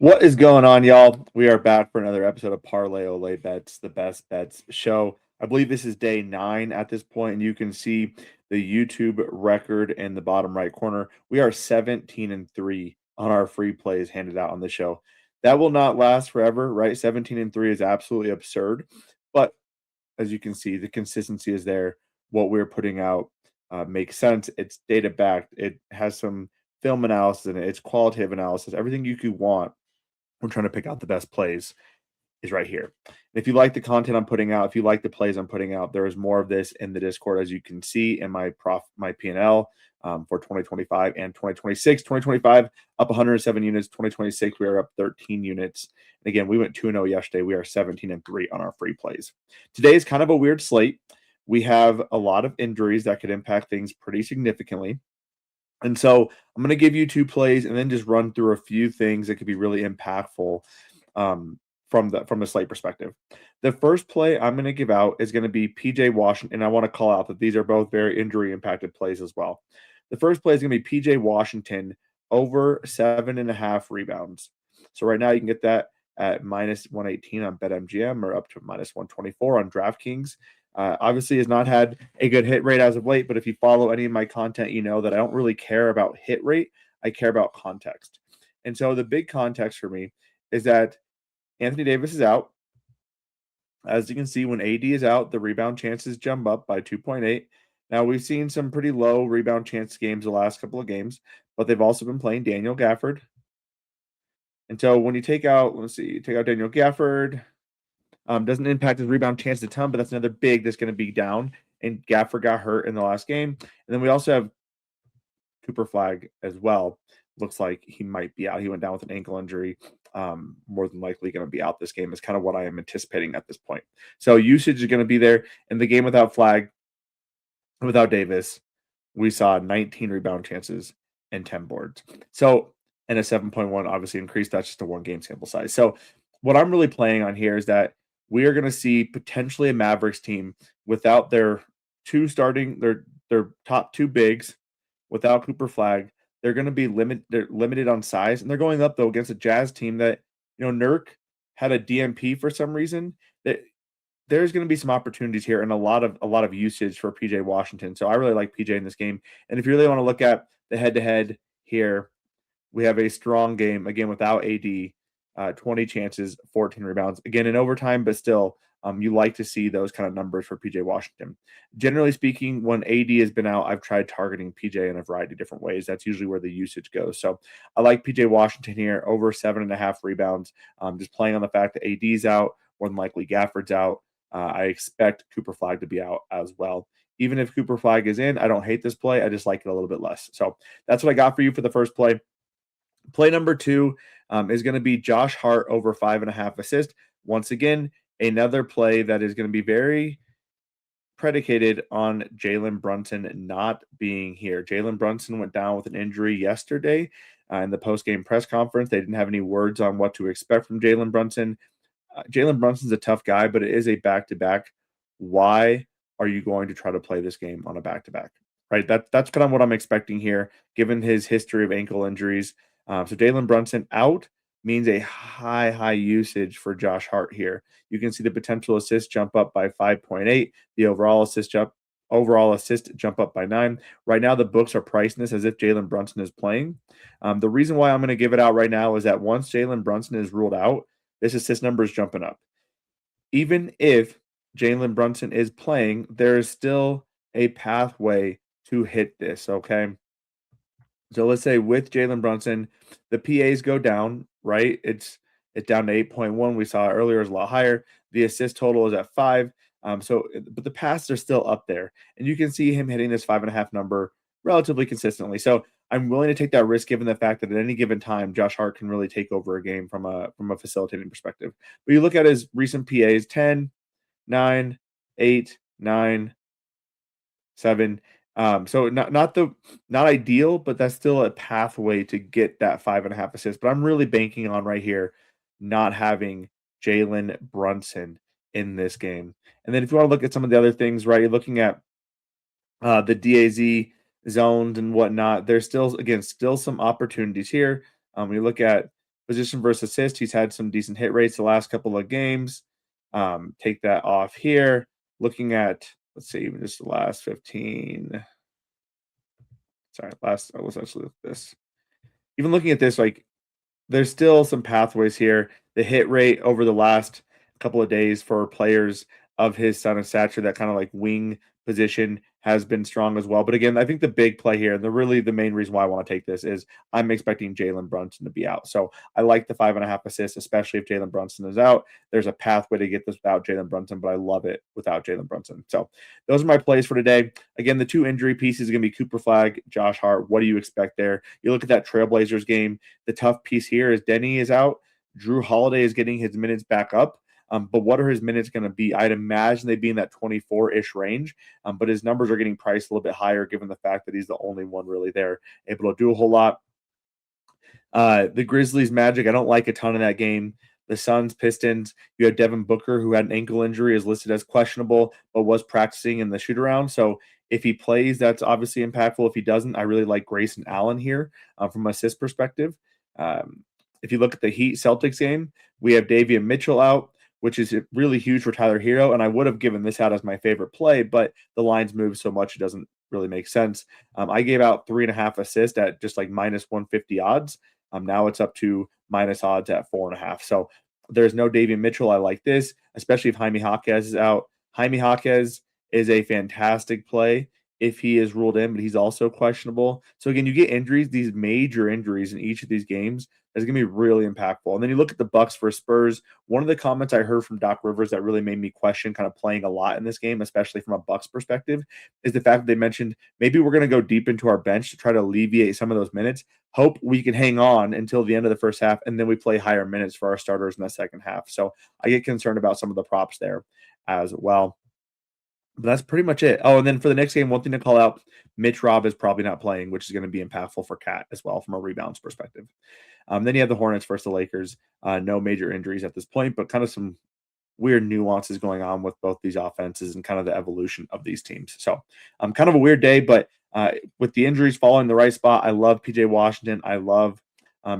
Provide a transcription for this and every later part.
What is going on, y'all? We are back for another episode of Parlay Olay Bets, the best bets show. I believe this is day 9 at this point, and you can see the YouTube record in the bottom right corner. We are 17-3 on our free plays handed out on the show. That will not last forever, right? 17-3 is absolutely absurd, but as you can see, the consistency is there. What we're putting out makes sense. It's data backed. It has some film analysis in it. It's qualitative analysis. Everything you could want. We're trying to pick out the best plays is right here. If you like the content I'm putting out, if you like the plays I'm putting out, there is more of this in the Discord, as you can see in my P&L for 2025 and 2026. 2025 up 107 units. 2026 we are up 13 units. And again, we went 2-0 yesterday. We are 17-3 on our free plays. Today is kind of a weird slate. We have a lot of injuries that could impact things pretty significantly. And so I'm going to give you 2 plays and then just run through a few things that could be really impactful from the slate perspective. The first play I'm going to give out is going to be PJ Washington. And I want to call out that these are both very injury impacted plays as well. The first play is going to be PJ Washington over 7.5 rebounds. So right now you can get that at minus 118 on BetMGM or up to minus 124 on DraftKings. Obviously has not had a good hit rate as of late, but if you follow any of my content, you know that I don't really care about hit rate. I care about context. And so the big context for me is that Anthony Davis is out. As you can see, when AD is out, the rebound chances jump up by 2.8. Now, we've seen some pretty low rebound chance games the last couple of games, but they've also been playing Daniel Gafford. And so when you take out Daniel Gafford, doesn't impact his rebound chance a ton, but that's another big that's going to be down. And Gafford got hurt in the last game. And then we also have Cooper Flag as well. Looks like he might be out. He went down with an ankle injury. More than likely going to be out this game is kind of what I am anticipating at this point. So usage is going to be there. In the game without Flag, without Davis, we saw 19 rebound chances and 10 boards. So, and a 7.1 obviously increased. That's just a 1-game sample size. So what I'm really playing on here is that we are going to see potentially a Mavericks team without their top 2 bigs, without Cooper Flag. They're going to be limited on size, and they're going up though against a Jazz team that Nurk had a DMP for some reason. That there's going to be some opportunities here and a lot of usage for PJ Washington. So I really like PJ in this game. And if you really want to look at the head-to-head here, we have a strong game again without AD. 20 chances, 14 rebounds. Again, in overtime, but still, you like to see those kind of numbers for PJ Washington. Generally speaking, when AD has been out, I've tried targeting PJ in a variety of different ways. That's usually where the usage goes. So I like PJ Washington here over 7.5 rebounds. Just playing on the fact that AD's out, more than likely Gafford's out. I expect Cooper Flag to be out as well. Even if Cooper Flag is in, I don't hate this play. I just like it a little bit less. So that's what I got for you for the first play. Play number 2 is going to be Josh Hart over 5.5 assists. Once again, another play that is going to be very predicated on Jalen Brunson not being here. Jalen Brunson went down with an injury yesterday in the post-game press conference. They didn't have any words on what to expect from Jalen Brunson. Jalen Brunson's a tough guy, but it is a back-to-back. Why are you going to try to play this game on a back-to-back? Right, that's kind of what I'm expecting here, given his history of ankle injuries. So Jalen Brunson out means a high usage for Josh Hart here. You can see the potential assist jump up by 5.8, the overall assist jump up by 9. Right now, the books are pricing this as if Jalen Brunson is playing. The reason why I'm going to give it out right now is that once Jalen Brunson is ruled out, this assist number is jumping up. Even if Jalen Brunson is playing, there is still a pathway to hit this, okay? So let's say with Jalen Brunson, the PAs go down, right? It's down to 8.1. We saw earlier is a lot higher. The assist total is at 5. But the passes are still up there, and you can see him hitting this 5.5 number relatively consistently. So I'm willing to take that risk given the fact that at any given time, Josh Hart can really take over a game from a facilitating perspective. But you look at his recent PAs: 10, 9, 8, 9, 7. So not ideal, but that's still a pathway to get that 5.5 assists. But I'm really banking on right here not having Jalen Brunson in this game. And then if you want to look at some of the other things, right, you're looking at the DAZ zones and whatnot. There's still some opportunities here. You look at Position versus assist, he's had some decent hit rates the last couple of games. Take that off here. Looking at, let's see, even just the last 15. Sorry, let's actually look at this. Even looking at this, like there's still some pathways here. The hit rate over the last couple of days for players of his son of stature, that kind of like wing position, has been strong as well. But again, I think the big play here, and the main reason why I want to take this, is I'm expecting Jalen Brunson to be out. So I like the 5.5 assists, especially if Jalen Brunson is out. There's a pathway to get this without Jalen Brunson, but I love it without Jalen Brunson. So those are my plays for today. Again, the two injury pieces are going to be Cooper Flag, Josh Hart. What do you expect there? You look at that Trailblazers game. The tough piece here is Denny is out. Drew Holiday is getting his minutes back up. But what are his minutes going to be? I'd imagine they'd be in that 24-ish range. But his numbers are getting priced a little bit higher given the fact that he's the only one really there able to do a whole lot. The Grizzlies Magic, I don't like a ton of that game. The Suns Pistons, you have Devin Booker, who had an ankle injury, is listed as questionable, but was practicing in the shoot around. So if he plays, that's obviously impactful. If he doesn't, I really like Grayson Allen here from an assist perspective. If you look at the Heat Celtics game, we have Davion Mitchell out, which is really huge for Tyler Hero. And I would have given this out as my favorite play, but the lines move so much it doesn't really make sense. I gave out 3.5 assists at just like minus 150 odds. Now it's up to minus odds at 4.5. So there's no Davion Mitchell. I like this, especially if Jaime Jaquez is out. Jaime Jaquez is a fantastic play if he is ruled in, but he's also questionable. So again, you get injuries, these major injuries in each of these games is going to be really impactful. And then you look at the Bucks for Spurs. One of the comments I heard from Doc Rivers that really made me question kind of playing a lot in this game, especially from a Bucks perspective, is the fact that they mentioned maybe we're going to go deep into our bench to try to alleviate some of those minutes. Hope we can hang on until the end of the first half, and then we play higher minutes for our starters in the second half. So I get concerned about some of the props there as well. But that's pretty much it. Oh, and then for the next game, one thing to call out, Mitch Robb is probably not playing, which is going to be impactful for Cat as well from a rebounds perspective. Then you have the Hornets versus the Lakers. No major injuries at this point, but kind of some weird nuances going on with both these offenses and kind of the evolution of these teams. So kind of a weird day, but with the injuries falling in the right spot, I love PJ Washington. I love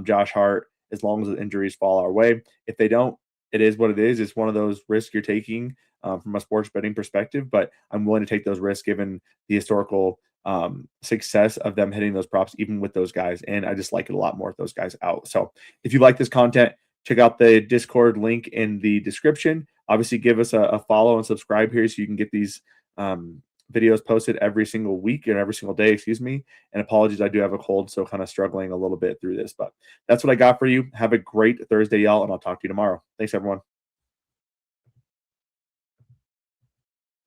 Josh Hart as long as the injuries fall our way. If they don't, it is what it is. It's one of those risks you're taking from a sports betting perspective, but I'm willing to take those risks given the historical success of them hitting those props, even with those guys. And I just like it a lot more with those guys out. So if you like this content, check out the Discord link in the description. Obviously, give us a follow and subscribe here so you can get these videos posted every single week and every single day, excuse me. And apologies, I do have a cold, so kind of struggling a little bit through this. But that's what I got for you. Have a great Thursday, y'all, and I'll talk to you tomorrow. Thanks, everyone.